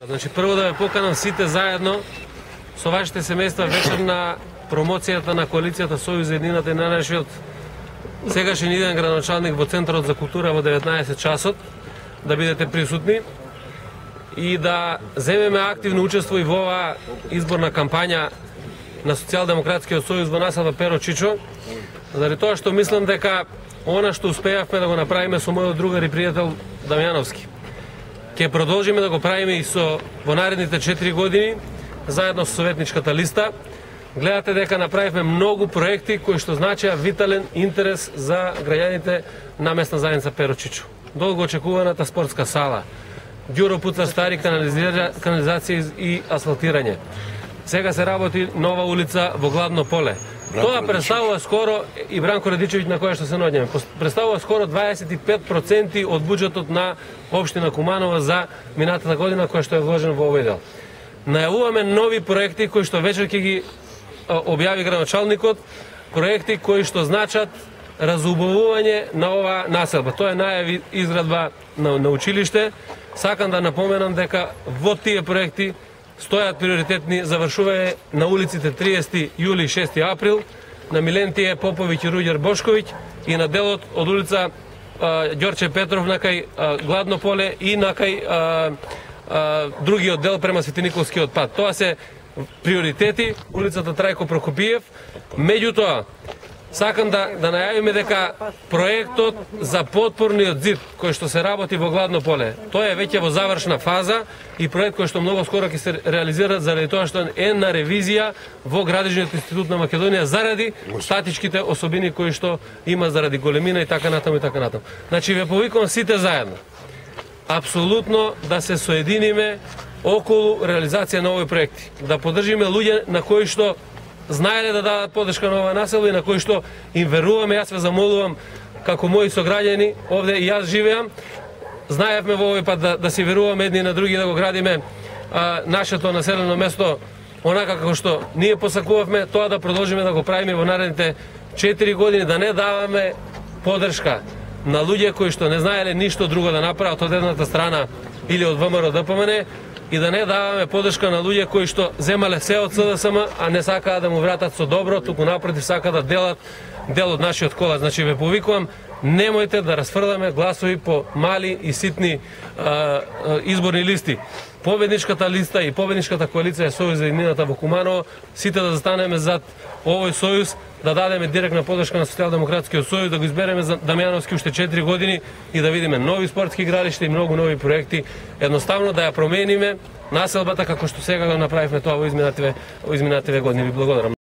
Значи, прво да ве поканам сите заедно со вашите семејства вечер на промоцијата на коалицијата Сојуз за еднината и на нашиот сегашен идеен градоначалник во Центарот за култура во 19 часот, да бидете присутни и да земеме активно учество и во оваа изборна кампања на Социјалдемократскиот сојуз во населба Перо Чичо, заради тоа што мислам дека она што успеавме да го направиме со мојот другар и пријател Дамјановски, ќе продолжиме да го правиме и во наредните 4 години, заедно со советничката листа. Гледате дека направивме многу проекти кои што значеа витален интерес за граѓаните на местна заедница Перо Чичо. Долго очекуваната спортска сала, Ѓуро Пуцар стари канализација и асфалтирање. Сега се работи нова улица во Гладно поле. Тоа представува скоро, и Бранко Радичевиќ на која што се наоѓаме, представува скоро 25% од буџетот на општина Куманово за минатата година која што е вложен во овој дел. Најавуваме нови проекти кои што вечер ќе ги објави градоначалникот, проекти кои што значат разубавување на оваа населба. Тоа е најави изградба на училиште. Сакам да напоменам дека во тие проекти стојат приоритетни завршување на улиците 30 јули и 6 април, на Милентије Поповиќ и Руѓер Бошковиќ и на делот од улица Ѓорче Петров на кај Гладно поле и на кај другиот дел према Свети Николскиот пат. Тоа се приоритети, улицата Трајко Прокопиев. Меѓутоа, сакам да најавиме дека проектот за потпорниот зид кој што се работи во Гладно поле, тоа е веќе во завршна фаза и проект кој што многу скоро ќе се реализира заради тоа што е на ревизија во Градежниот институт на Македонија заради статичките особини кои што има заради големина и така натаму и така натаму. Значи ве повикувам сите заедно апсолутно да се соединиме околу реализација на овој проекти, да поддржиме луѓе на кои што знаеле да дадат поддршка на оваа населба и на кои што им веруваме. Јас ве замолувам како мои сограѓани, овде и јас живеам, знаевме во овој пат да си веруваме едни на други, да го градиме нашето населено место онака како што ние посакувавме, тоа да продолжиме да го правиме во наредните 4 години, да не даваме поддршка на луѓе кои што не знаеле ништо друго да направат од едната страна или од ВМРО ДПМН, и да не даваме поддршка на луѓе кои што земале се од СДСМ, а не сакаат да му вратат со добро, туку напротив сакаат да делат дел од нашиот колас. Значи ве повикувам, немојте да расфрламе гласови по мали и ситни изборни листи. Победничката листа и победничката коалиција Сојуз за еднината во Куманово, сите да застанеме зад овој сојуз, да дадеме директна поддршка на Социјалдемократскиот сојуз, да го избереме за Дамјановски уште 4 години и да видиме нови спортски игралишта и многу нови проекти, едноставно да ја промениме населбата како што сега го направивме тоа во изминативе години. Ви благодарам.